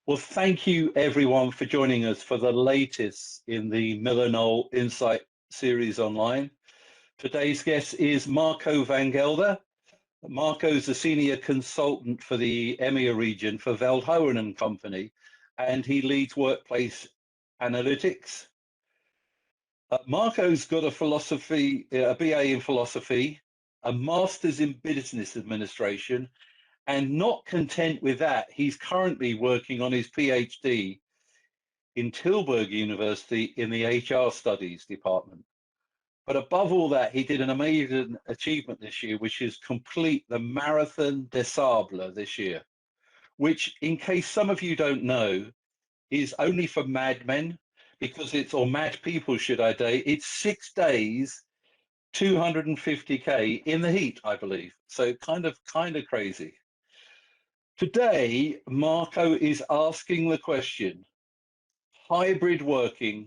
Well, thank you everyone for joining us for the latest in the Miller Insight series online. Today's guest is Marco van Gelder. Marco is a senior consultant for the EMEA region for Veldhoen and Company, and he leads workplace analytics. Marco's got a BA in philosophy, a master's in business administration, and not content with that, he's currently working on his PhD in Tilburg University in the HR Studies department. But above all that, he did an amazing achievement this year, which is complete the Marathon des Sables this year, which, in case some of you don't know, is only for madmen or mad people, should I say. It's 6 days, 250K in the heat, I believe. So kind of crazy. Today, Marco is asking the question, hybrid working,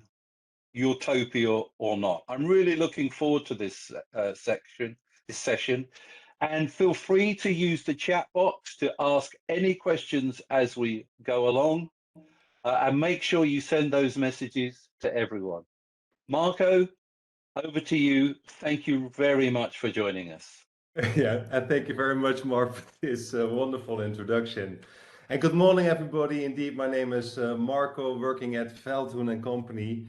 Utopia or not. I'm really looking forward to this session, and feel free to use the chat box to ask any questions as we go along, and make sure you send those messages to everyone. Marco, over to you. Thank you very much for joining us. Yeah, and thank you very much, Mark, for this wonderful introduction. And good morning, everybody. Indeed, my name is Marco, working at Veldhoen and Company.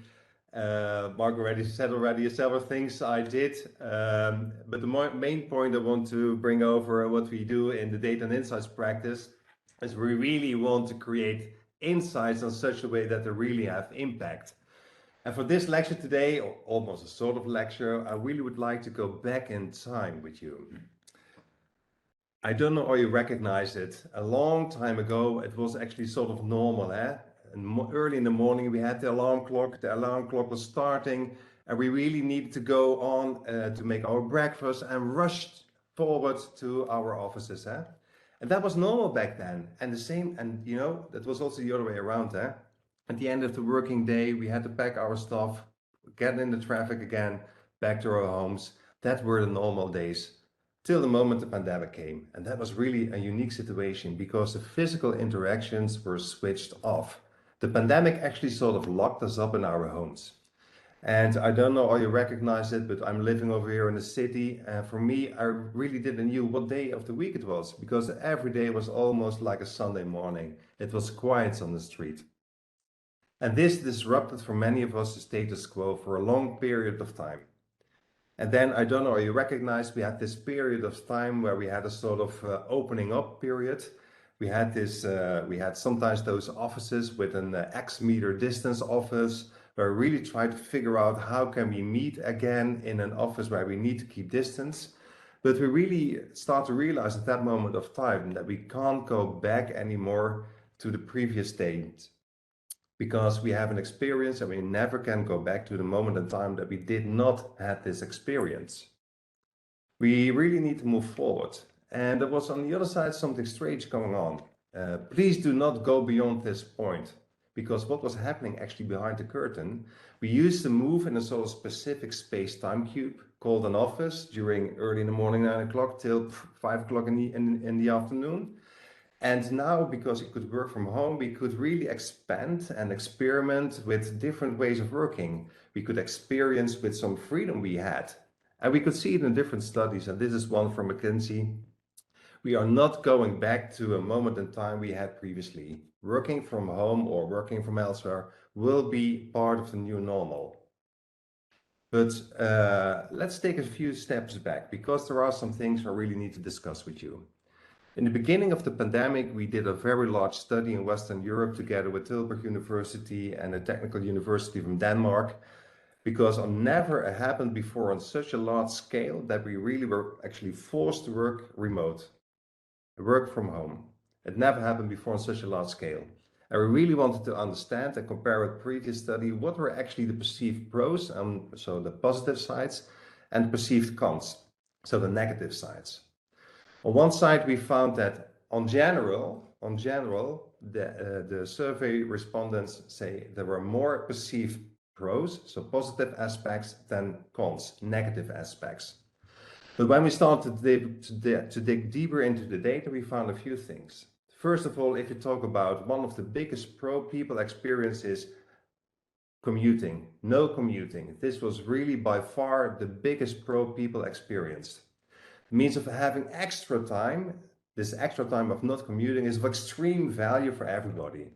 Mark already said several things I did, but the main point I want to bring over what we do in the data and insights practice is we really want to create insights in such a way that they really have impact. And for this lecture today, or almost a sort of lecture, I really would like to go back in time with you. I don't know how you recognize it. A long time ago, it was actually sort of normal, eh? And early in the morning, we had the alarm clock. The alarm clock was starting, and we really needed to go on to make our breakfast and rushed forward to our offices, eh? And that was normal back then. And that was also the other way around, eh? At the end of the working day, we had to pack our stuff, get in the traffic again, back to our homes. That were the normal days, till the moment the pandemic came. And that was really a unique situation because the physical interactions were switched off. The pandemic actually sort of locked us up in our homes. And I don't know how you recognize it, but I'm living over here in the city. And for me, I really didn't know what day of the week it was, because every day was almost like a Sunday morning. It was quiet on the street. And this disrupted for many of us the status quo for a long period of time. And then, I don't know, you recognize we had this period of time where we had a sort of opening up period. We had sometimes those offices with an X meter distance office, where we really tried to figure out how can we meet again in an office where we need to keep distance. But we really start to realize at that moment of time that we can't go back anymore to the previous state, because we have an experience and we never can go back to the moment in time that we did not have this experience. We really need to move forward. And there was on the other side something strange going on. Please do not go beyond this point, because what was happening actually behind the curtain, we used to move in a sort of specific space-time cube called an office during early in the morning, 9 o'clock till 5 o'clock in the afternoon. And now, because we could work from home, we could really expand and experiment with different ways of working. We could experience with some freedom we had. And we could see it in different studies, and this is one from McKinsey. We are not going back to a moment in time we had previously. Working from home or working from elsewhere will be part of the new normal. But let's take a few steps back, because there are some things I really need to discuss with you. In the beginning of the pandemic, we did a very large study in Western Europe together with Tilburg University and a technical university from Denmark, because it never happened before on such a large scale that we really were actually forced to work remote, work from home. It never happened before on such a large scale. And we really wanted to understand and compare with previous study what were actually the perceived pros, so the positive sides, and perceived cons, so the negative sides. On one side, we found that on general, the survey respondents say there were more perceived pros, so positive aspects, than cons, negative aspects. But when we started to dig deeper into the data, we found a few things. First of all, if you talk about one of the biggest pro people experiences, commuting, no commuting. This was really by far the biggest pro people experienced. The means of having extra time, this extra time of not commuting is of extreme value for everybody.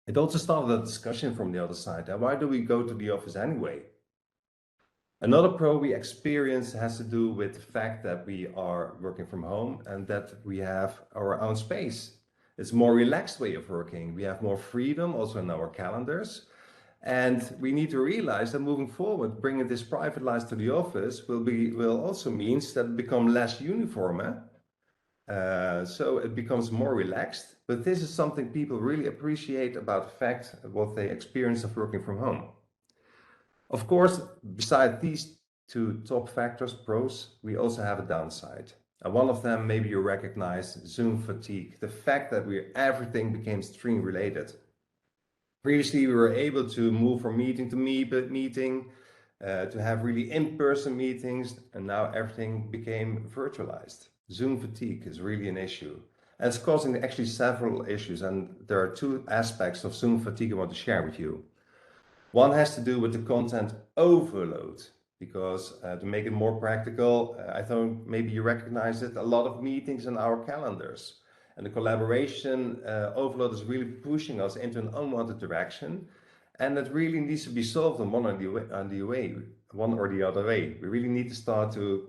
It also started a discussion from the other side. Why do we go to the office anyway? Another pro we experience has to do with the fact that we are working from home and that we have our own space. It's a more relaxed way of working. We have more freedom also in our calendars. And we need to realize that moving forward, bringing this private life to the office will also means that it become less uniform. So it becomes more relaxed. But this is something people really appreciate about the fact of what they experience of working from home. Of course, beside these two top factors, pros, we also have a downside. And one of them, maybe you recognize Zoom fatigue, the fact that everything became stream related. Previously, we were able to move from meeting to meeting, to have really in-person meetings, and now everything became virtualized. Zoom fatigue is really an issue. And it's causing actually several issues, and there are two aspects of Zoom fatigue I want to share with you. One has to do with the content overload, because to make it more practical, I thought maybe you recognize it, a lot of meetings in our calendars. And the collaboration overload is really pushing us into an unwanted direction. And it really needs to be solved in one or the other way. We really need to start to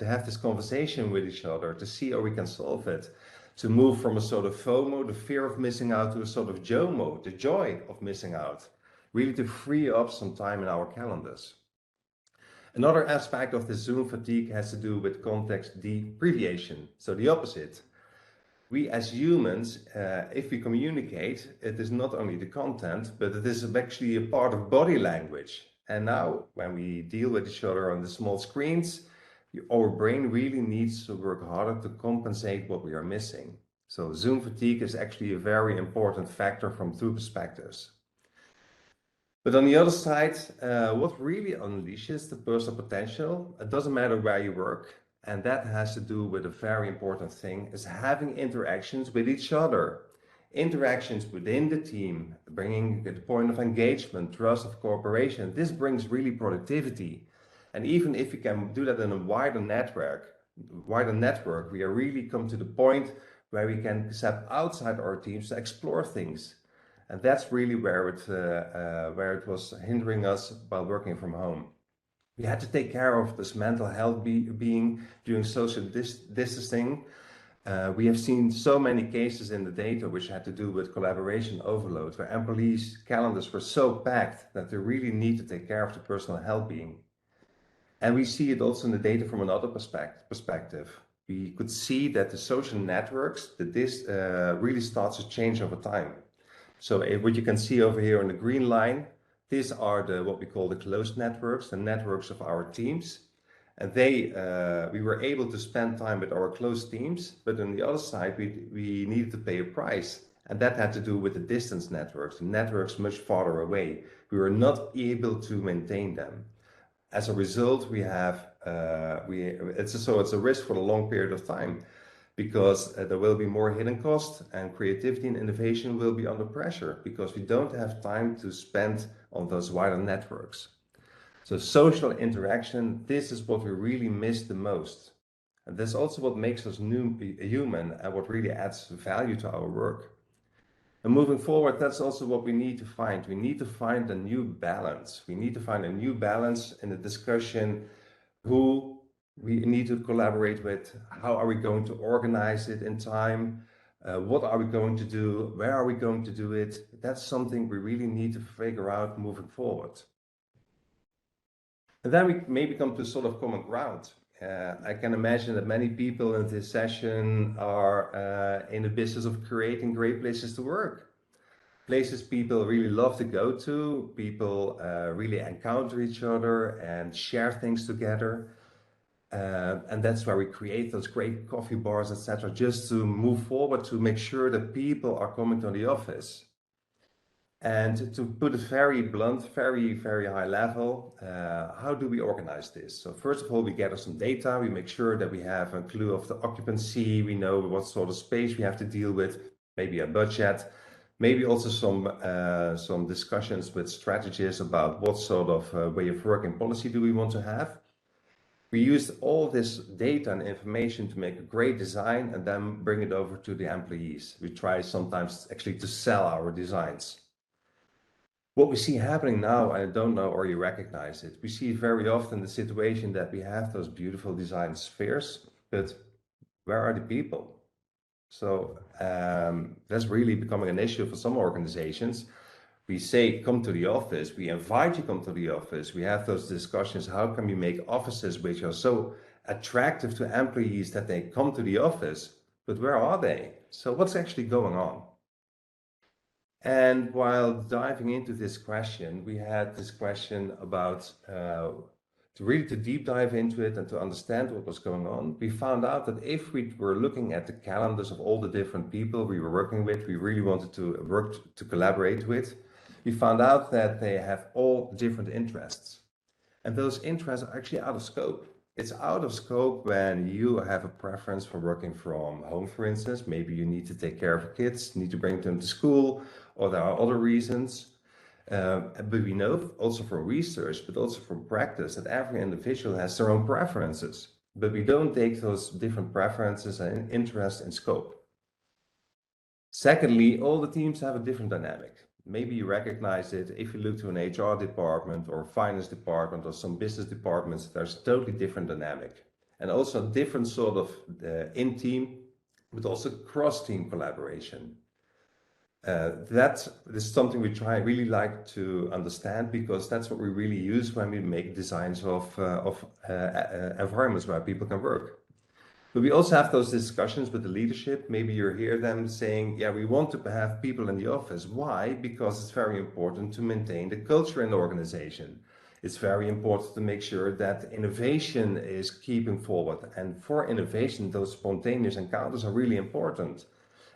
have this conversation with each other to see how we can solve it. To move from a sort of FOMO, the fear of missing out, to a sort of JOMO, the joy of missing out. Really to free up some time in our calendars. Another aspect of the Zoom fatigue has to do with context deprivation. So the opposite. We as humans, if we communicate, it is not only the content, but it is actually a part of body language. And now when we deal with each other on the small screens, our brain really needs to work harder to compensate what we are missing. So Zoom fatigue is actually a very important factor from two perspectives. But on the other side, what really unleashes the personal potential, it doesn't matter where you work, and that has to do with a very important thing, is having interactions with each other. Interactions within the team, bringing the point of engagement, trust of cooperation. This brings really productivity. And even if we can do that in a wider network, we are really come to the point where we can step outside our teams to explore things. And that's really where it was hindering us while working from home. We had to take care of this mental health being during social distancing. We have seen so many cases in the data which had to do with collaboration overload, where employees' calendars were so packed that they really need to take care of the personal health being. And we see it also in the data from another perspective. We could see that the social networks, that this really starts to change over time. So what you can see over here on the green line, these are what we call the closed networks, the networks of our teams. And we were able to spend time with our close teams, but on the other side, we needed to pay a price. And that had to do with the distance networks, the networks much farther away. We were not able to maintain them. As a result, it's a risk for a long period of time, because there will be more hidden costs and creativity and innovation will be under pressure because we don't have time to spend on those wider networks. So social interaction, this is what we really miss the most. And that's also what makes us human and what really adds value to our work. And moving forward, that's also what we need to find. We need to find a new balance. We need to find a new balance in the discussion who we need to collaborate with, how are we going to organize it in time, what are we going to do, where are we going to do it. That's something we really need to figure out moving forward. And then we maybe come to sort of common ground. I can imagine that many people in this session are in the business of creating great places to work. Places people really love to go to, people really encounter each other and share things together. And that's where we create those great coffee bars, etc., just to move forward, to make sure that people are coming to the office. And to put it very blunt, very, very high level, how do we organize this? So first of all, we gather some data. We make sure that we have a clue of the occupancy. We know what sort of space we have to deal with, maybe a budget, maybe also some discussions with strategists about what sort of way of working policy do we want to have. We used all this data and information to make a great design and then bring it over to the employees. We try sometimes actually to sell our designs. What we see happening now, I don't know or you recognize it, we see very often the situation that we have those beautiful design spheres, but where are the people? So that's really becoming an issue for some organizations. We say, come to the office, we invite you to come to the office, we have those discussions, how can we make offices which are so attractive to employees that they come to the office, but where are they? So what's actually going on? And while diving into this question, we had this question about to deep dive into it and to understand what was going on. We found out that if we were looking at the calendars of all the different people we were working with, we really wanted to work to collaborate with, we found out that they have all different interests. And those interests are actually out of scope. It's out of scope when you have a preference for working from home, for instance. Maybe you need to take care of your kids, need to bring them to school, or there are other reasons. But we know also from research, but also from practice, that every individual has their own preferences. But we don't take those different preferences and interests in scope. Secondly, all the teams have a different dynamic. Maybe you recognize it if you look to an HR department or finance department or some business departments, there's a totally different dynamic. And also different sort of in-team, but also cross-team collaboration. That is something we really like to understand, because that's what we really use when we make designs of environments where people can work. But we also have those discussions with the leadership. Maybe you hear them saying, yeah, we want to have people in the office. Why? Because it's very important to maintain the culture in the organization. It's very important to make sure that innovation is keeping forward. And for innovation, those spontaneous encounters are really important.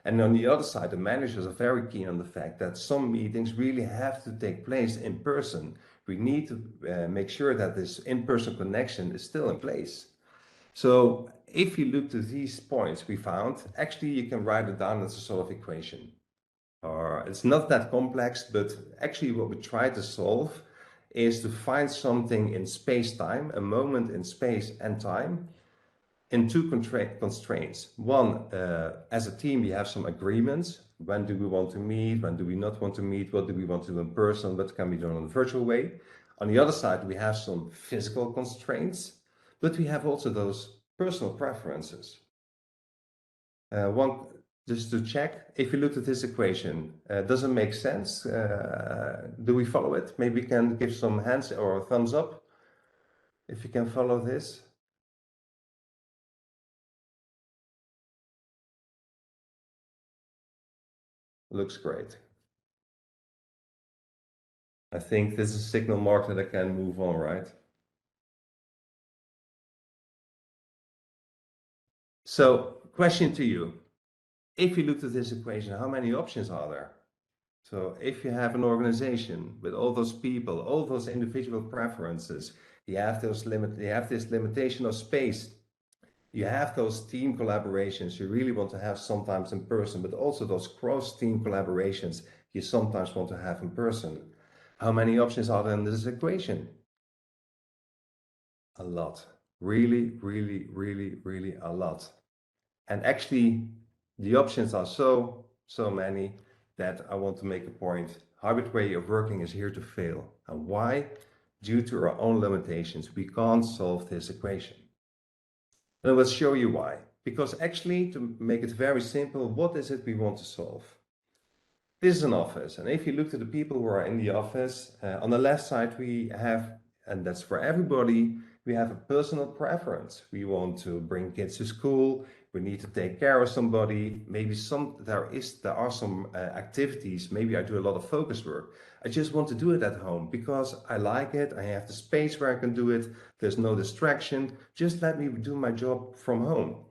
And on the other side, the managers are very keen on the fact that some meetings really have to take place in person. We need to make sure that this in-person connection is still in place. So if you look to these points we found, actually you can write it down as a sort of equation. It's not that complex, but actually what we try to solve is to find something in space-time, a moment in space and time, in two constraints. One, as a team, we have some agreements. When do we want to meet? When do we not want to meet? What do we want to do in person? What can be done in a virtual way? On the other side, we have some physical constraints, but we have also those personal preferences. Just to check, if you looked at this equation, does it make sense? Do we follow it? Maybe we can give some hands or thumbs up if you can follow this. Looks great. I think this is a signal mark that I can move on, right? So, question to you. If you looked at this equation, how many options are there? So if you have an organization with all those people, all those individual preferences, you have this limitation of space, you have those team collaborations you really want to have sometimes in person, but also those cross-team collaborations you sometimes want to have in person. How many options are there in this equation? A lot. Really, really, really, really a lot. And actually, the options are so many that I want to make a point. Hybrid way of working is here to fail. And why? Due to our own limitations, we can't solve this equation. And let's show you why. Because actually, to make it very simple, what is it we want to solve? This is an office. And if you look at the people who are in the office, on the left side we have, and that's for everybody, we have a personal preference. We want to bring kids to school. We need to take care of somebody. Maybe there are some activities. Maybe I do a lot of focus work. I just want to do it at home because I like it. I have the space where I can do it. There's no distraction. Just let me do my job from home.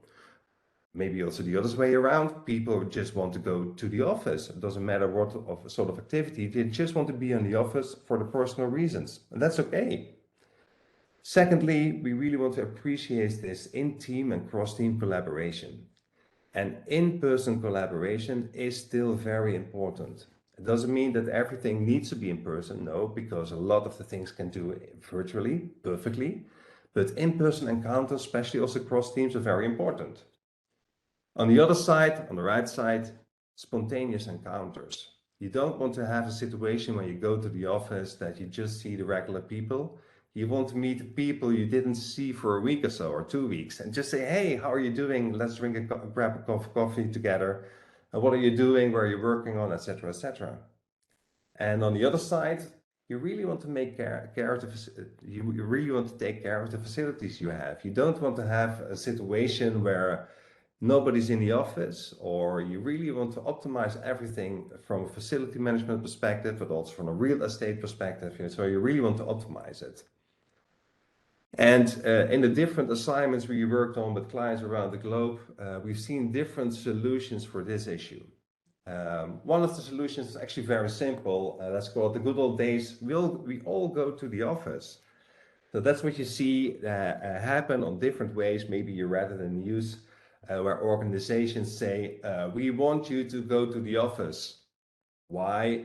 Maybe also the other way around. People just want to go to the office. It doesn't matter what sort of activity. They just want to be in the office for the personal reasons, and that's okay. Secondly, we really want to appreciate this in-team and cross-team collaboration. And in-person collaboration is still very important. It doesn't mean that everything needs to be in person, no, because a lot of the things can do virtually, perfectly. But in-person encounters, especially also cross teams, are very important. On the other side, on the right side, spontaneous encounters. You don't want to have a situation when you go to the office that you just see the regular people. You want to meet the people you didn't see for a week or so, or 2 weeks, and just say, hey, how are you doing? Let's grab a cup of coffee together. What are you doing? Where are you working on, etc., etc. And on the other side, you really want to make you really want to take care of the facilities you have. You don't want to have a situation where nobody's in the office, or you really want to optimize everything from a facility management perspective, but also from a real estate perspective. So you really want to optimize it. And in the different assignments we worked on with clients around the globe, we've seen different solutions for this issue. One of the solutions is actually very simple. Let's call it the good old days. We all go to the office. So that's what you see happen on different ways. Maybe you read it in the news, where organizations say, we want you to go to the office. Why?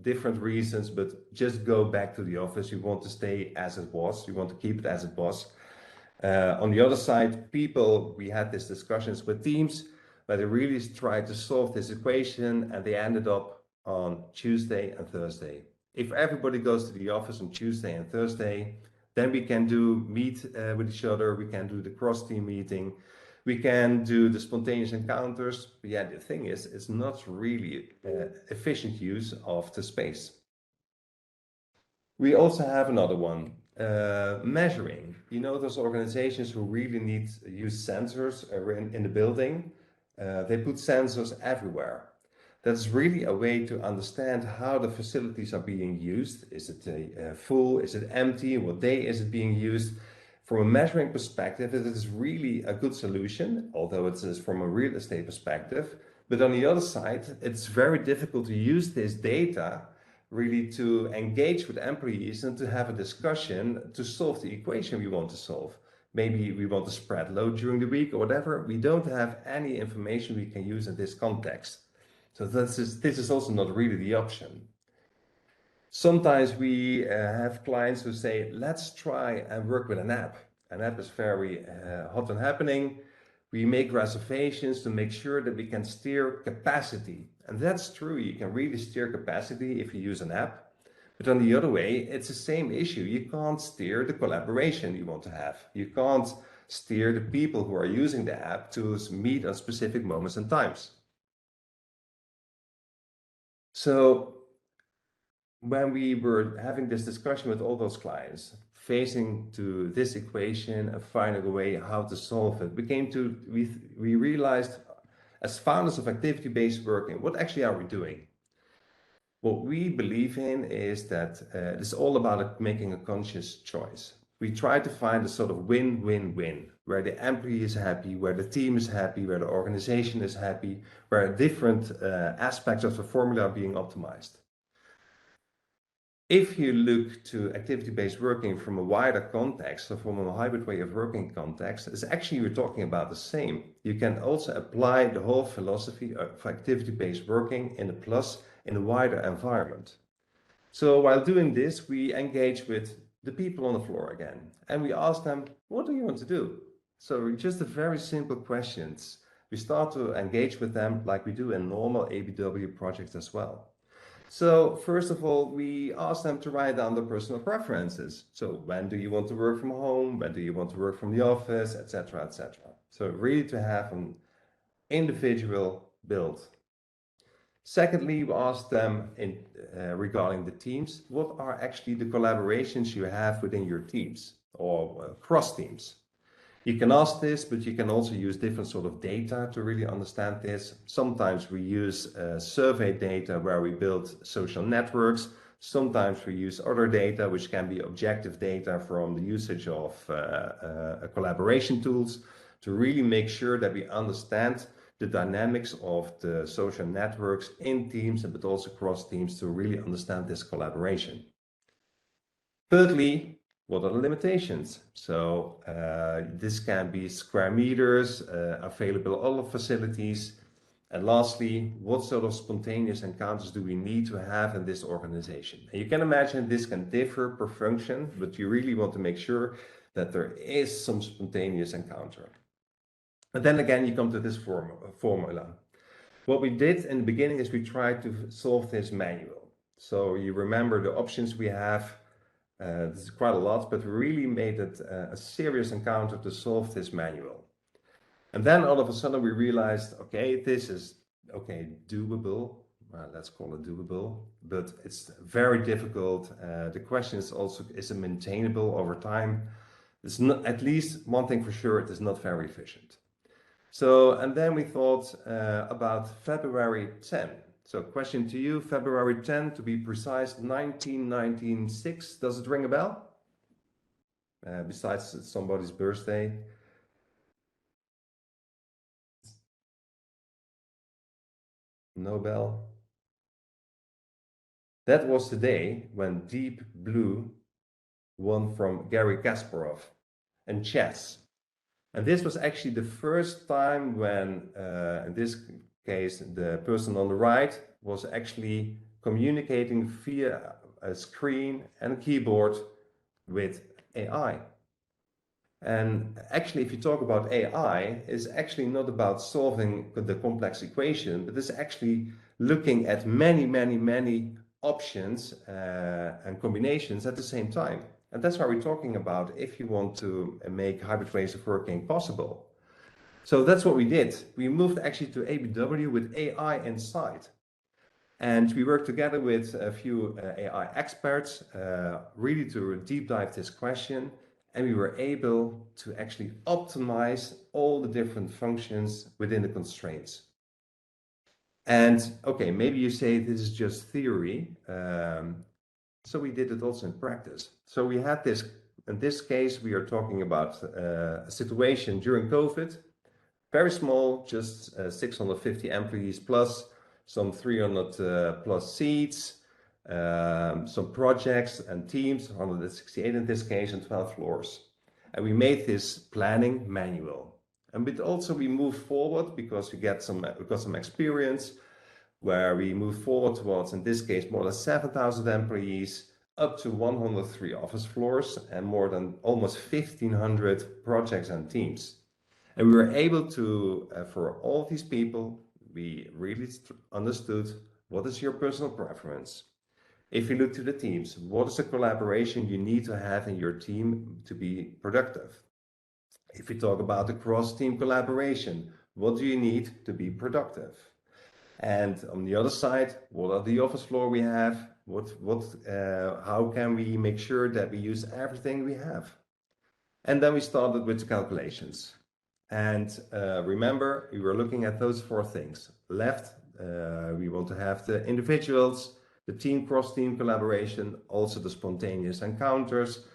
Different reasons, but just go back to the office. You want to stay as it was. You want to keep it as it was. On the other side, we had these discussions with teams where they really tried to solve this equation, and they ended up on Tuesday and Thursday. If everybody goes to the office on Tuesday and Thursday, then we can meet with each other. We can do the cross-team meeting. We can do the spontaneous encounters. But yeah, the thing is, it's not really efficient use of the space. We also have another one, measuring. You know, those organizations who really use sensors in the building, they put sensors everywhere. That's really a way to understand how the facilities are being used. Is it full? Is it empty? What day is it being used? From a measuring perspective, it is really a good solution, although it is from a real estate perspective. But on the other side, it's very difficult to use this data really to engage with employees and to have a discussion to solve the equation we want to solve. Maybe we want to spread load during the week or whatever. We don't have any information we can use in this context. So this is also not really the option. Sometimes we have clients who say, let's try and work with an app. An app is very hot and happening. We make reservations to make sure that we can steer capacity. And that's true. You can really steer capacity if you use an app. But on the other way, it's the same issue. You can't steer the collaboration you want to have. You can't steer the people who are using the app to meet at specific moments and times. So when we were having this discussion with all those clients, facing to this equation and finding a way how to solve it, we realized as founders of activity-based working, what actually are we doing? What we believe in is that it's all about making a conscious choice. We try to find a sort of win-win-win, where the employee is happy, where the team is happy, where the organization is happy, where different aspects of the formula are being optimized. If you look to activity-based working from a wider context, or from a hybrid way of working context, it's actually we're talking about the same. You can also apply the whole philosophy of activity-based working in a wider environment. So while doing this, we engage with the people on the floor again, and we ask them, what do you want to do? So just a very simple questions. We start to engage with them like we do in normal ABW projects as well. So first of all, we ask them to write down their personal preferences. So when do you want to work from home? When do you want to work from the office, etc., etc. So really to have an individual build. Secondly, we ask them regarding the teams, what are actually the collaborations you have within your teams or cross teams? You can ask this, but you can also use different sort of data to really understand this. Sometimes we use survey data where we build social networks. Sometimes we use other data, which can be objective data from the usage of collaboration tools to really make sure that we understand the dynamics of the social networks in teams, but also across teams, to really understand this collaboration. Thirdly, what are the limitations? So this can be square meters, available all of facilities. And lastly, what sort of spontaneous encounters do we need to have in this organization? And you can imagine this can differ per function, but you really want to make sure that there is some spontaneous encounter. But then again, you come to this formula. What we did in the beginning is we tried to solve this manual. So you remember the options we have. This is quite a lot, but we really made it a serious encounter to solve this manual. And then all of a sudden we realized, okay, this is doable. Let's call it doable, but it's very difficult. The question is also, is it maintainable over time? It's not, at least one thing for sure, it is not very efficient. So, and then we thought about February 10. So question to you, February 10, to be precise, 1996. Does it ring a bell? Besides somebody's birthday. No bell. That was the day when Deep Blue won from Garry Kasparov in chess. And this was actually the first time when, in this case, the person on the right was actually communicating via a screen and a keyboard with AI. And actually, if you talk about AI, it's actually not about solving the complex equation, but it's actually looking at many options and combinations at the same time. And that's why we're talking about if you want to make hybrid ways of working possible. So that's what we did. We moved actually to ABW with AI inside. And we worked together with a few AI experts, really to deep dive this question. And we were able to actually optimize all the different functions within the constraints. And okay, maybe you say this is just theory. So we did it also in practice. So we had this, in this case, we are talking about a situation during COVID, very small, just 650 employees plus, some 300 plus seats, some projects and teams, 168 in this case, and 12 floors. And we made this planning manual. And but also we moved forward because we got some experience, where we moved forward towards, in this case, more than 7,000 employees, up to 103 office floors, and more than almost 1,500 projects and teams. And we were able to, for all these people, we really understood what is your personal preference. If you look to the teams, what is the collaboration you need to have in your team to be productive? If we talk about the cross-team collaboration, what do you need to be productive? And on the other side, what are the office floor we have? How can we make sure that we use everything we have? And then we started with the calculations. And remember, we were looking at those four things. Left, we want to have the individuals, the team, cross-team collaboration, also the spontaneous encounters.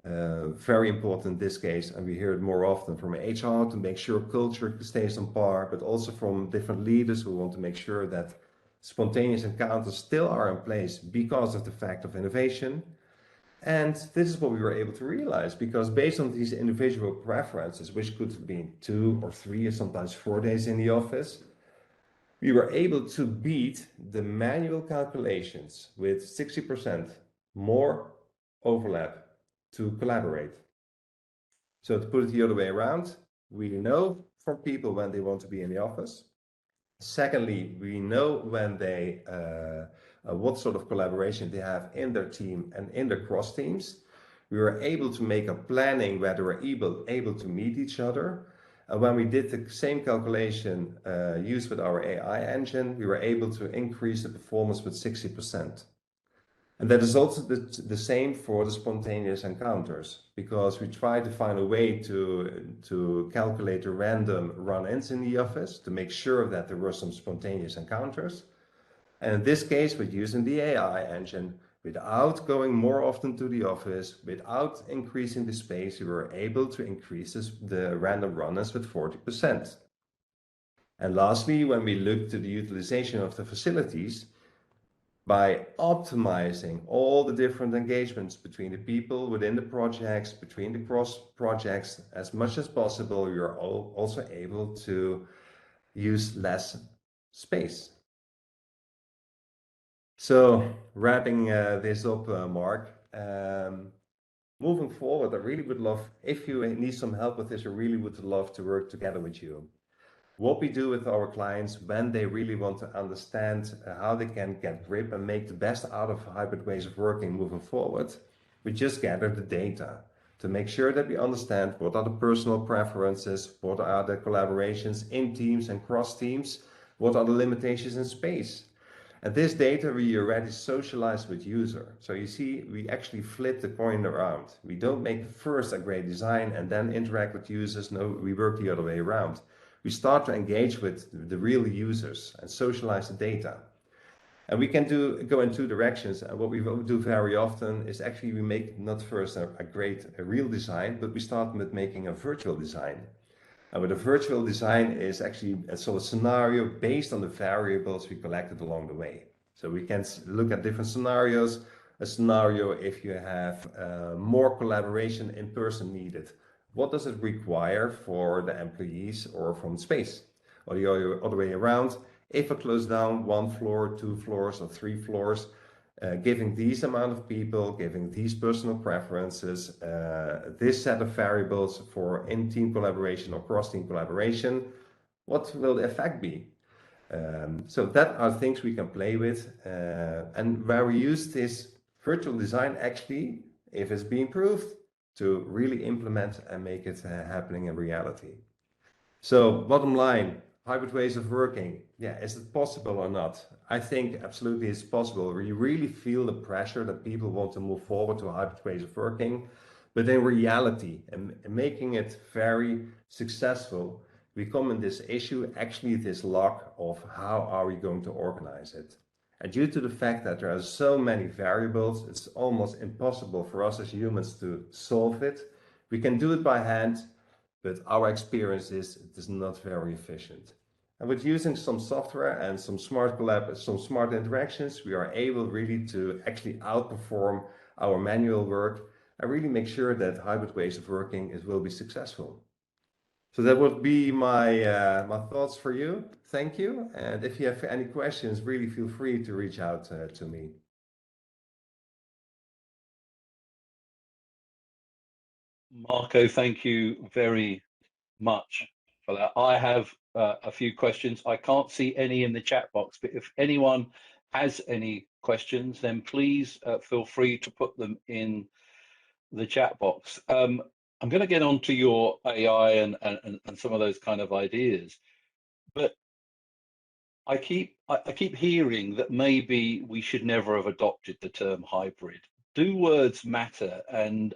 Very important in this case, and we hear it more often from HR to make sure culture stays on par, but also from different leaders who want to make sure that spontaneous encounters still are in place because of the fact of innovation. And this is what we were able to realize, because based on these individual preferences, which could be 2 or 3 or sometimes 4 days in the office, we were able to beat the manual calculations with 60% more overlap to collaborate. So to put it the other way around, we know from people when they want to be in the office. Secondly, we know when they, what sort of collaboration they have in their team and in their cross teams. We were able to make a planning where they were able to meet each other. And when we did the same calculation used with our AI engine, we were able to increase the performance with 60%. And that is also the same for the spontaneous encounters, because we try to find a way to calculate the random run-ins in the office to make sure that there were some spontaneous encounters. And in this case, we're using the AI engine Without going more often to the office, without increasing the space, we were able to increase the random runners with 40%. And lastly, when we look to the utilization of the facilities, by optimizing all the different engagements between the people within the projects, between the cross projects, as much as possible, you're also able to use less space. So wrapping this up, Mark, moving forward, I really would love, if you need some help with this, I really would love to work together with you. What we do with our clients when they really want to understand how they can get grip and make the best out of hybrid ways of working moving forward, we just gather the data to make sure that we understand what are the personal preferences, what are the collaborations in teams and cross teams, what are the limitations in space. And this data we already socialize with user. So you see, we actually flip the coin around. We don't make first a great design and then interact with users. No, we work the other way around. We start to engage with the real users and socialize the data. And we can go in two directions. And what we do very often is actually we make not first a real design, but we start with making a virtual design. And with a virtual design is actually a sort of scenario based on the variables we collected along the way. So we can look at different scenarios. A scenario if you have more collaboration in person needed. What does it require for the employees or from space? Or the other way around, if I close down 1 floor, 2 floors or 3 floors, giving these amount of people, giving these personal preferences, this set of variables for in-team collaboration or cross-team collaboration, what will the effect be? So that are things we can play with, and where we use this virtual design actually, if it's being proved, to really implement and make it happening in reality. So bottom line, hybrid ways of working. Yeah, is it possible or not? I think absolutely it's possible. We really feel the pressure that people want to move forward to hybrid ways of working. But in reality, and making it very successful, we come in this issue, actually this lock of how are we going to organize it. And due to the fact that there are so many variables, it's almost impossible for us as humans to solve it. We can do it by hand, but our experience is it is not very efficient. And with using some software and some smart interactions, we are able really to actually outperform our manual work and really make sure that hybrid ways of working will be successful. So that would be my thoughts for you. Thank you. And if you have any questions, really feel free to reach out to me. Marco, thank you very much for that. I have a few questions. I can't see any in the chat box, but if anyone has any questions, then please feel free to put them in the chat box. I'm going to get on to your AI and some of those kind of ideas, but I keep hearing that maybe we should never have adopted the term hybrid. Do words matter? And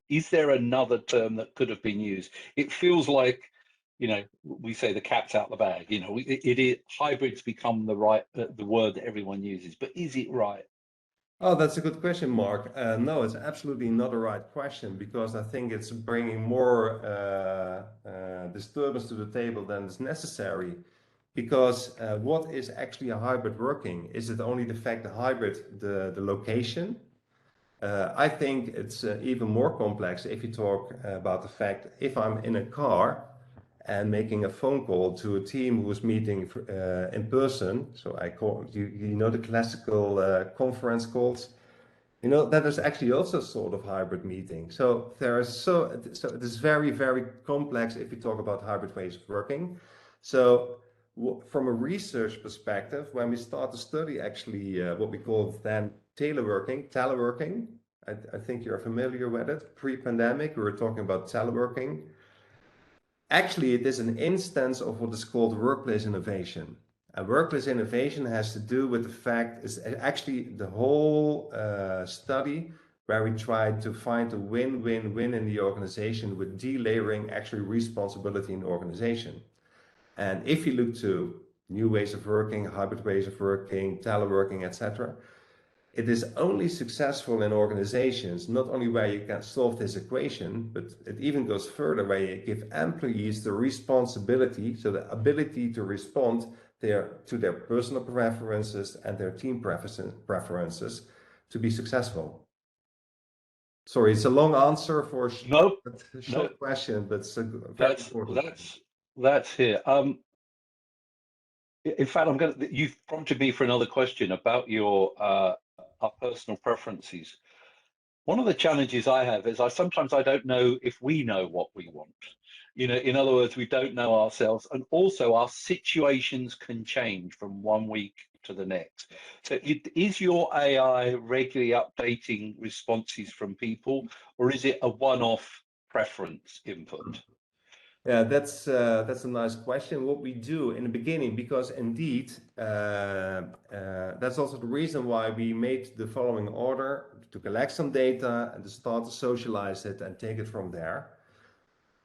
is there another term that could have been used? It feels like, we say the cat's out the bag. Hybrids become the word that everyone uses, but is it right? Oh, that's a good question, Mark. No, it's absolutely not a right question because I think it's bringing more disturbance to the table than is necessary. Because what is actually a hybrid working? Is it only the fact the hybrid, the location? I think it's even more complex if you talk about the fact if I'm in a car and making a phone call to a team who's meeting in person. So I call you know the classical conference calls. That is actually also sort of hybrid meeting. So it is very, very complex if you talk about hybrid ways of working. So from a research perspective, when we start to study actually what we call then teleworking, I think you're familiar with it. Pre-pandemic, we were talking about teleworking. Actually, it is an instance of what is called workplace innovation. And workplace innovation has to do with the fact is actually the whole study where we tried to find a win-win-win in the organization with delayering actually responsibility in the organization. And if you look to new ways of working, hybrid ways of working, teleworking, etc., It is only successful in organizations, not only where you can solve this equation, but it even goes further where you give employees the responsibility, so the ability to respond to their personal preferences and their team preferences to be successful. Sorry, it's a long answer for No, a no, short question, but it's a very that's important one. that's that's here. In fact, you've prompted me for another question about our personal preferences. One of the challenges I have is sometimes I don't know if we know what we want. In other words, we don't know ourselves, and also our situations can change from one week to the next. So, is your AI regularly updating responses from people, or is it a one-off preference input? Yeah, that's a nice question. What we do in the beginning, because indeed, that's also the reason why we made the following order to collect some data and to start to socialize it and take it from there.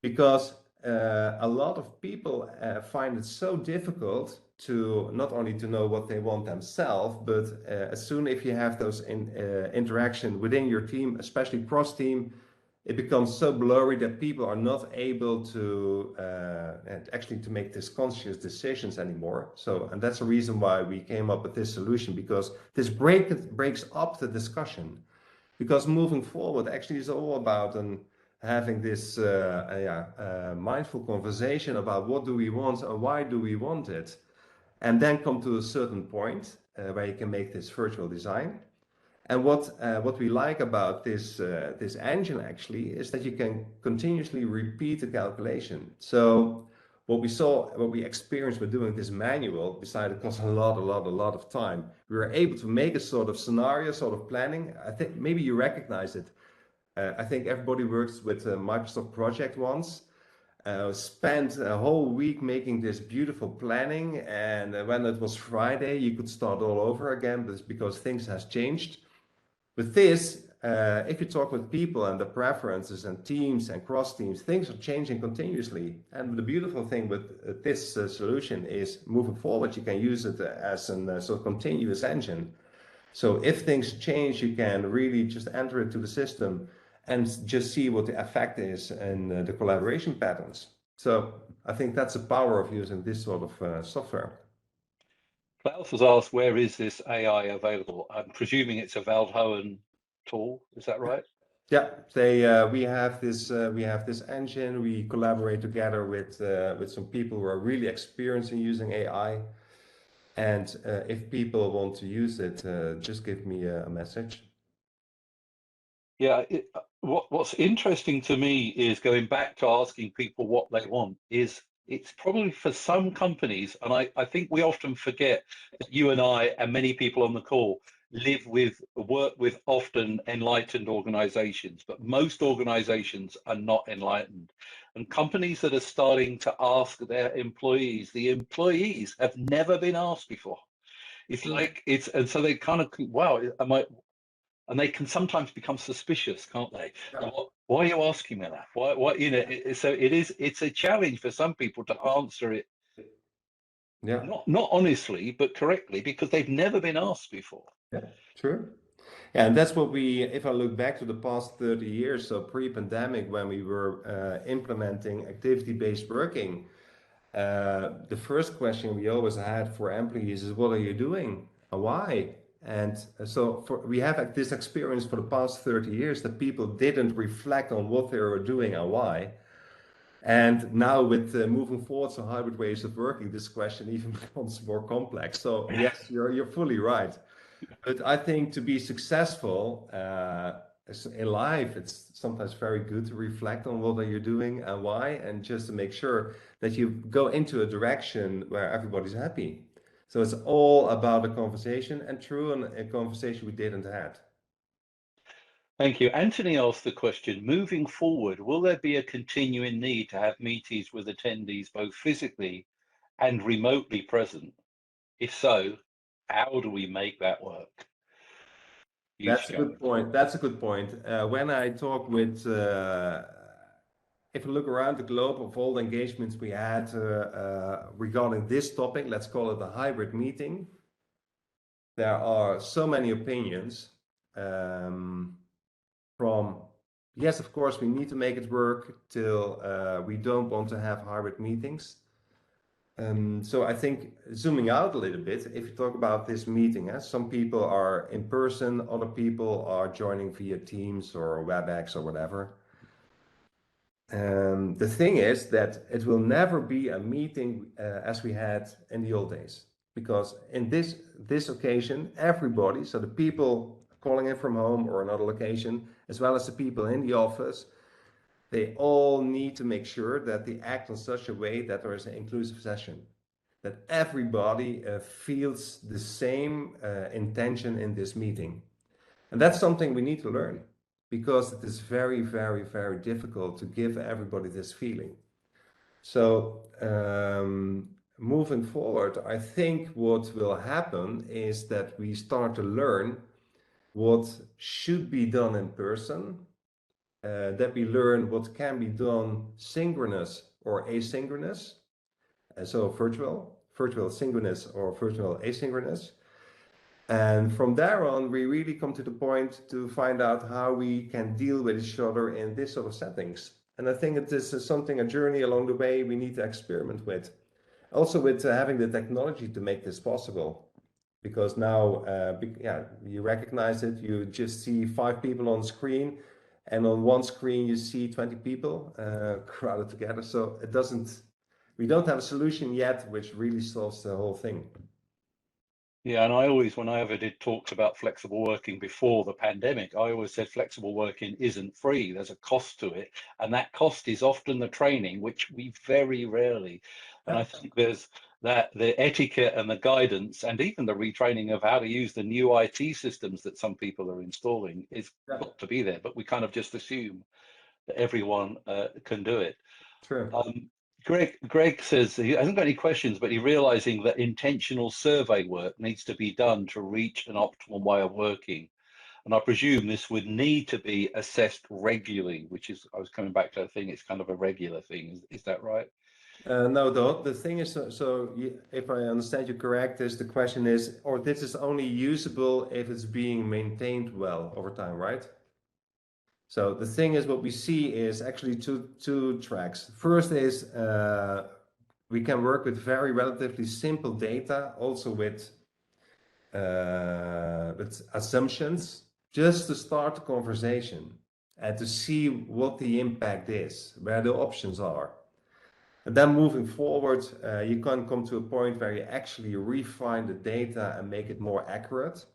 Because a lot of people find it so difficult to not only to know what they want themselves, but as soon if you have those interaction within your team, especially cross team, it becomes so blurry that people are not able to actually to make these conscious decisions anymore. So, and that's the reason why we came up with this solution, because this breaks up the discussion. Because moving forward actually is all about having this mindful conversation about what do we want and why do we want it, and then come to a certain point where you can make this virtual design. And what we like about this engine actually is that you can continuously repeat the calculation. So what we experienced with doing this manual, besides it costs a lot of time, we were able to make a sort of scenario, sort of planning. I think maybe you recognize it. I think everybody works with a Microsoft project once. Spent a whole week making this beautiful planning, and when it was Friday, you could start all over again, but because things has changed. With this, if you talk with people and the preferences and teams and cross teams, things are changing continuously. And the beautiful thing with this solution is moving forward, you can use it as a sort of continuous engine. So if things change, you can really just enter it to the system and just see what the effect is and the collaboration patterns. So I think that's the power of using this sort of software. Klaus has asked, where is this AI available? I'm presuming it's a Veldhoen tool. Is that right? Yeah, we have this engine. We collaborate together with some people who are really experienced in using AI. And if people want to use it, just give me a message. Yeah, what's interesting to me is going back to asking people what they want is it's probably for some companies, and I think we often forget that you and I and many people on the call work with often enlightened organizations, but most organizations are not enlightened. And companies that are starting to ask their employees, the employees have never been asked before. It's like and so they kind of, wow, am I, and they can sometimes become suspicious, can't they? Yeah. Why are you asking me that? Why, so it's a challenge for some people to answer it Yeah, not honestly, but correctly, because they've never been asked before. yeah, true. Yeah, and that's what if I look back to the past 30 years, so pre-pandemic, when we were implementing activity-based working, the first question we always had for employees is, what are you doing and why? And so we have this experience for the past 30 years that people didn't reflect on what they were doing and why. And now with moving forward to hybrid ways of working, this question even becomes more complex. So yes, you're fully right. But I think to be successful in life, it's sometimes very good to reflect on what are you doing and why, and just to make sure that you go into a direction where everybody's happy. So it's all about a conversation, and true, a conversation we didn't had. Thank you. Anthony asked the question, moving forward, will there be a continuing need to have meetings with attendees both physically and remotely present? If so, how do we make that work? Huge That's a good challenge. point. That's a good point. When I talk with, if you look around the globe of all the engagements we had regarding this topic, let's call it a hybrid meeting. there are so many opinions from, yes, of course, we need to make it work till we don't want to have hybrid meetings. So I think zooming out a little bit, if you talk about this meeting, some people are in person, other people are joining via Teams or WebEx or whatever. The thing is that it will never be a meeting as we had in the old days, because in this occasion, everybody, so the people calling in from home or another location, as well as the people in the office, they all need to make sure that they act in such a way that there is an inclusive session, that everybody feels the same intention in this meeting. And that's something we need to learn, because it is very, very, very difficult to give everybody this feeling. So moving forward, I think what will happen is that we start to learn what should be done in person, that we learn what can be done synchronous or asynchronous, so virtual synchronous or virtual asynchronous. And from there on, we really come to the point to find out how we can deal with each other in this sort of settings. And I think it is something, a journey along the way we need to experiment with. Also with having the technology to make this possible. Because now, yeah, you recognize it, you just see 5 people on screen, and on one screen you see 20 people crowded together. So it doesn't, we don't have a solution yet which really solves the whole thing. Yeah, and I always, when I ever did talks about flexible working before the pandemic, I always said flexible working isn't free. There's a cost to it. And that cost is often the training, which we very rarely. And I think there's that the etiquette and the guidance and even the retraining of how to use the new IT systems that some people are installing is got to be there. But we kind of just assume that everyone can do it. True. Greg says he hasn't got any questions, but he's realizing that intentional survey work needs to be done to reach an optimal way of working. And I presume this would need to be assessed regularly, which is, I was coming back to the thing, it's kind of a regular thing. Is that right? No, the thing is, if I understand you correct, is the question is, or this is only usable if it's being maintained well over time, right? So the thing is, what we see is actually two tracks. First is we can work with very relatively simple data, also with assumptions, just to start the conversation and to see what the impact is, where the options are. And then moving forward, you can come to a point where you actually refine the data and make it more accurate.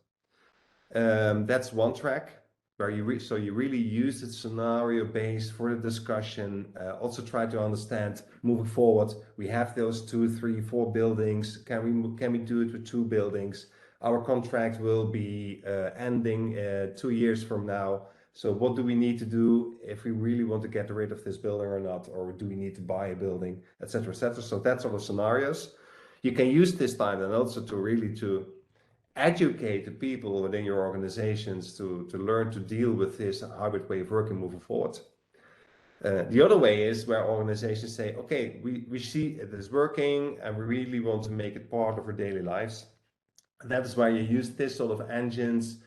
That's one track where you really use it scenario based for the discussion. Also try to understand moving forward. We have those 2, 3, 4 buildings. Can we do it with 2 buildings? Our contract will be ending 2 years from now. So what do we need to do if we really want to get rid of this building or not, or do we need to buy a building, etc., etc. So that sort of scenarios. You can use this time and also to really to educate the people within your organizations to learn to deal with this hybrid way of working moving forward. The other way is where organizations say, okay, we see it is working and we really want to make it part of our daily lives. And that is why you use this sort of engines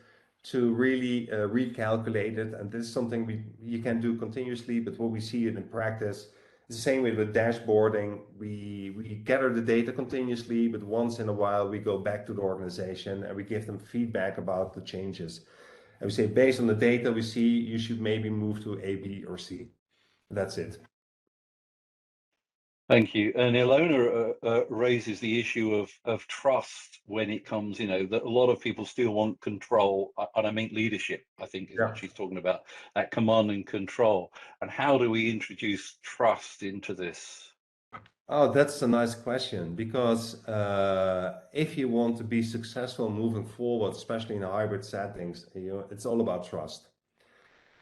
to really recalculate it. And this is something you can do continuously, but what we see it in practice, it's the same way with dashboarding. We gather the data continuously, but once in a while we go back to the organization and we give them feedback about the changes. And we say, based on the data we see, you should maybe move to A, B, or C. That's it. Thank you. And Ilona raises the issue of trust when it comes, that a lot of people still want control, and I mean leadership, I think is what she's talking about, that command and control. And how do we introduce trust into this? Oh, that's a nice question, because if you want to be successful moving forward, especially in hybrid settings, it's all about trust.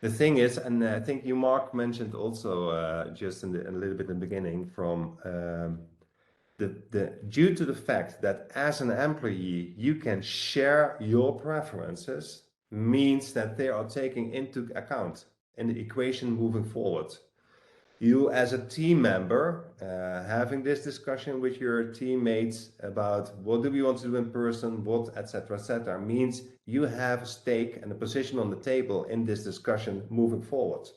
The thing is, and I think you, Mark, mentioned also just a little bit in the beginning, from due to the fact that as an employee you can share your preferences, means that they are taking into account in the equation moving forward. You as a team member, having this discussion with your teammates about what do we want to do in person, what, etc., means you have a stake and a position on the table in this discussion moving forward.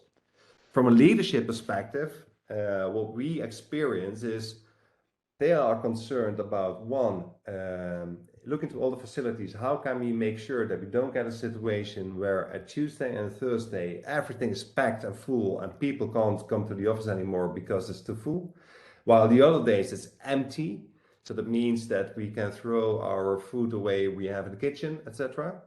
From a leadership perspective, what we experience is they are concerned about one, look into all the facilities. How can we make sure that we don't get a situation where a Tuesday and Thursday everything is packed and full and people can't come to the office anymore because it's too full, while the other days it's empty. So that means that we can throw our food away we have in the kitchen, etc.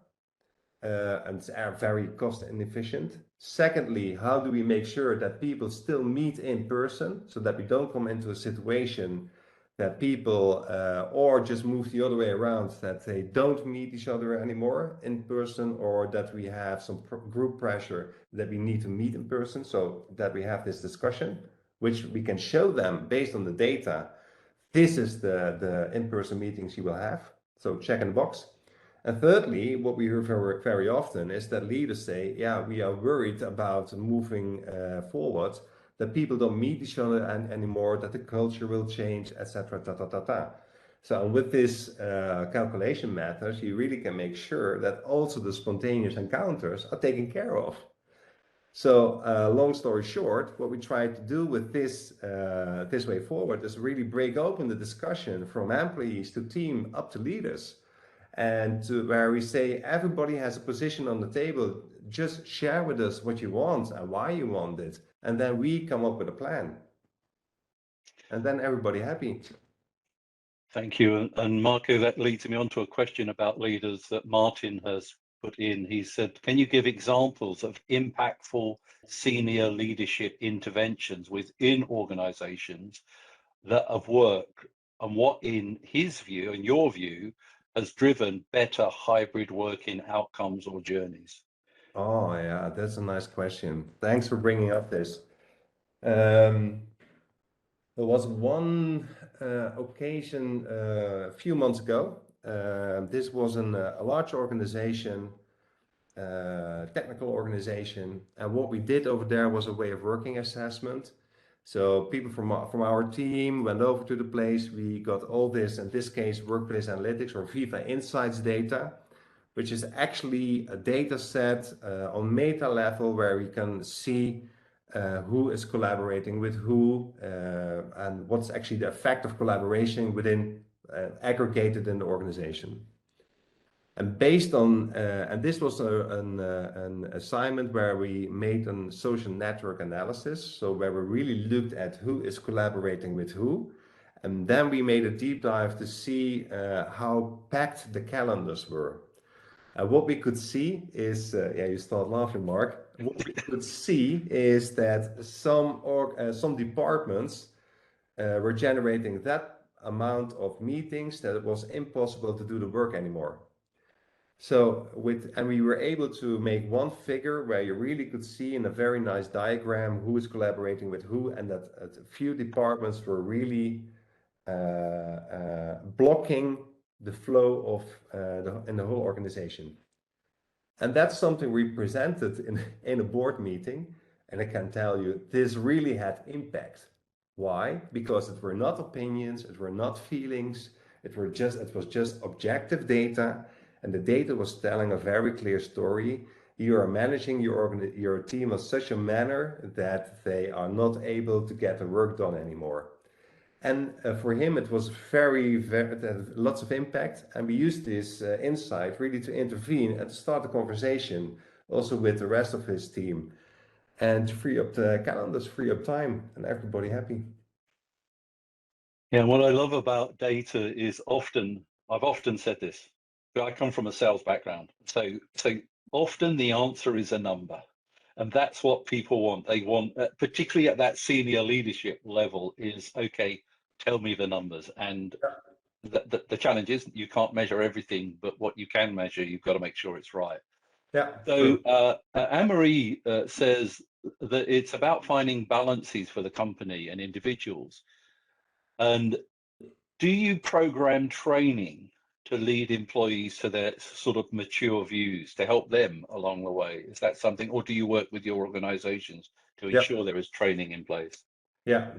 And it's very cost inefficient. Secondly, how do we make sure that people still meet in person so that we don't come into a situation that people or just move the other way around, that they don't meet each other anymore in person, or that we have some group pressure that we need to meet in person, so that we have this discussion, which we can show them based on the data. This is the in-person meetings you will have. So check in the box. And thirdly, what we hear very, very often is that leaders say, yeah, we are worried about moving forward, that people don't meet each other anymore, that the culture will change, etc. So with this calculation methods, you really can make sure that also the spontaneous encounters are taken care of. So long story short, what we try to do with this way forward is really break open the discussion from employees to team up to leaders, and to where we say everybody has a position on the table. Just share with us what you want and why you want it, and then we come up with a plan, and then everybody happy. Thank you. And Marco, that leads me on to a question about leaders that Martin has put in. He said, can you give examples of impactful senior leadership interventions within organizations that have worked, and what, in his view and your view, has driven better hybrid working outcomes or journeys? Oh yeah, that's a nice question. Thanks for bringing up this. Um, there was one occasion a few months ago. This was a large organization, technical organization, and what we did over there was a way of working assessment. So people from our team went over to the place. We got all this, in this case, workplace analytics or Viva Insights data, which is actually a data set on meta level where we can see who is collaborating with who, and what's actually the effect of collaboration within aggregated in the organization. And based on, and this was an assignment where we made a social network analysis. So where we really looked at who is collaborating with who. And then we made a deep dive to see how packed the calendars were. What we could see is, yeah, you start laughing, Mark. What we could see is that some departments were generating that amount of meetings that it was impossible to do the work anymore. So and we were able to make one figure where you really could see in a very nice diagram who is collaborating with who, and that a few departments were really blocking the flow of in the whole organization. And that's something we presented in a board meeting, and I can tell you this really had impact. Why? Because it were not opinions, it were not feelings, it was just objective data, and the data was telling a very clear story. You are managing your team in such a manner that they are not able to get the work done anymore. And for him, it was very, lots of impact. And we used this insight really to intervene and to start a conversation also with the rest of his team, and to free up the calendars, free up time, and everybody happy. Yeah, and what I love about data is I've often said this, but I come from a sales background. So often the answer is a number. And that's what people want. They want, particularly at that senior leadership level, is, okay, tell me the numbers. And the challenge is you can't measure everything, but what you can measure, you've got to make sure it's right. Yeah, So true. Anne-Marie says that it's about finding balances for the company and individuals. And do you program training to lead employees to their sort of mature views to help them along the way? Is that something, or do you work with your organizations to Yeah. ensure there is training in place? Yeah,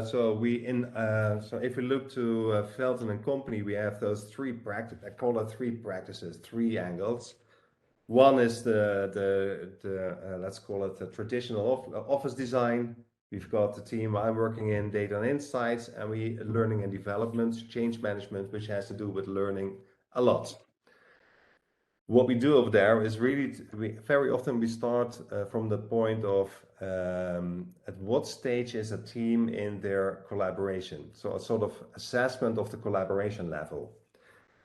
so if we look to Veldhoen and Company, we have those three practice. I call it three practices, three angles. One is the let's call it the traditional office design. We've got the team I'm working in, data and insights, and we learning and development, change management, which has to do with learning a lot. What we do over there is really, very often we start from the point of at what stage is a team in their collaboration. So a sort of assessment of the collaboration level.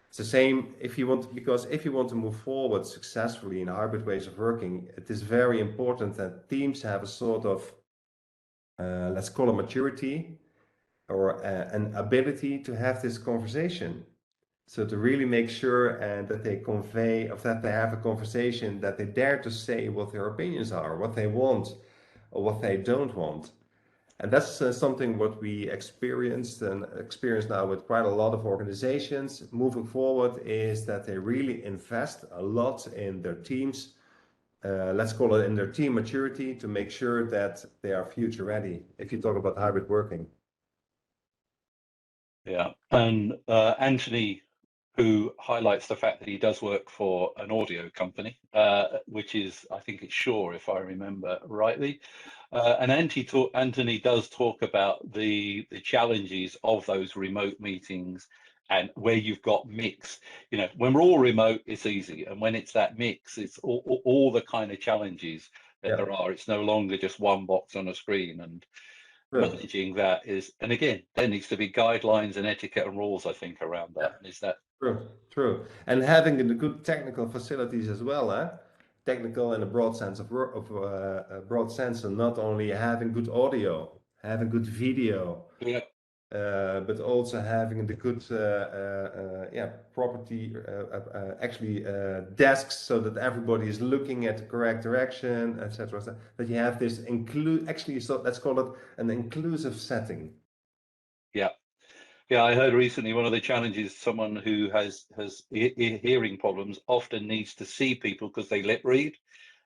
It's the same if you want, because if you want to move forward successfully in hybrid ways of working, it is very important that teams have a sort of, let's call it maturity or an ability to have this conversation. So to really make sure and that they convey, or that they have a conversation, that they dare to say what their opinions are, what they want, or what they don't want. And that's something what we experienced and experience now with quite a lot of organizations moving forward, is that they really invest a lot in their teams, let's call it in their team maturity, to make sure that they are future ready, if you talk about hybrid working. Yeah, and Anthony, who highlights the fact that he does work for an audio company, which is, I think it's Shure, if I remember rightly. And Anthony does talk about the challenges of those remote meetings, and where you've got mix. You know, when we're all remote, it's easy, and when it's that mix, it's all the kind of challenges that there are. It's no longer just one box on a screen, and managing that is, and again, there needs to be guidelines and etiquette and rules, I think, around that. Is that True. And having the good technical facilities as well, technical in a broad sense a broad sense, and not only having good audio, having good video, yeah, but also having the good property, actually desks, so that everybody is looking at the correct direction, etc. So that you have this actually, so let's call it an inclusive setting. yeah. Yeah, I heard recently one of the challenges, someone who has hearing problems often needs to see people because they lip read,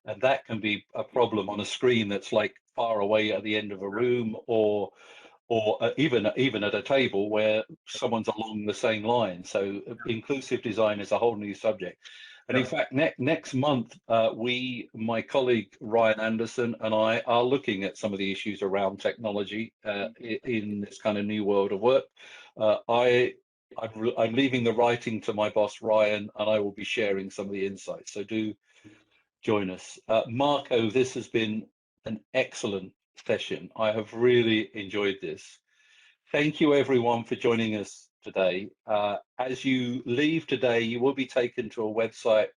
and that can be a problem on a screen that's like far away at the end of a room, or even at a table where someone's along the same line. So inclusive design is a whole new subject. And in fact, next month, my colleague Ryan Anderson and I are looking at some of the issues around technology in this kind of new world of work. I'm leaving the writing to my boss Ryan, and I will be sharing some of the insights. So do join us. Marco, this has been an excellent session. I have really enjoyed this. Thank you everyone for joining us today. As you leave today, you will be taken to a website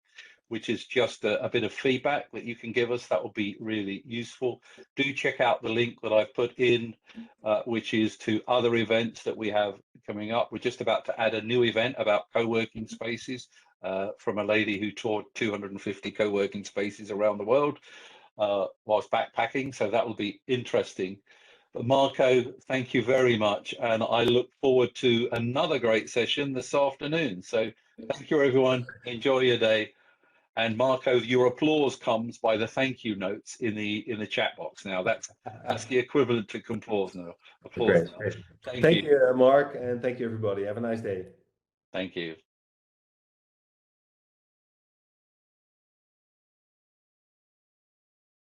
which is just a bit of feedback that you can give us. That will be really useful. Do check out the link that I've put in, which is to other events that we have coming up. We're just about to add a new event about co-working spaces from a lady who toured 250 co-working spaces around the world whilst backpacking. So that will be interesting. But Marco, thank you very much. And I look forward to another great session this afternoon. So thank you, everyone. Enjoy your day. And Marco, your applause comes by the thank you notes in the chat box. Now that's the equivalent to applause now. Great. Thank Thank you. you, Mark, and thank you, everybody. Have a nice day. Thank you.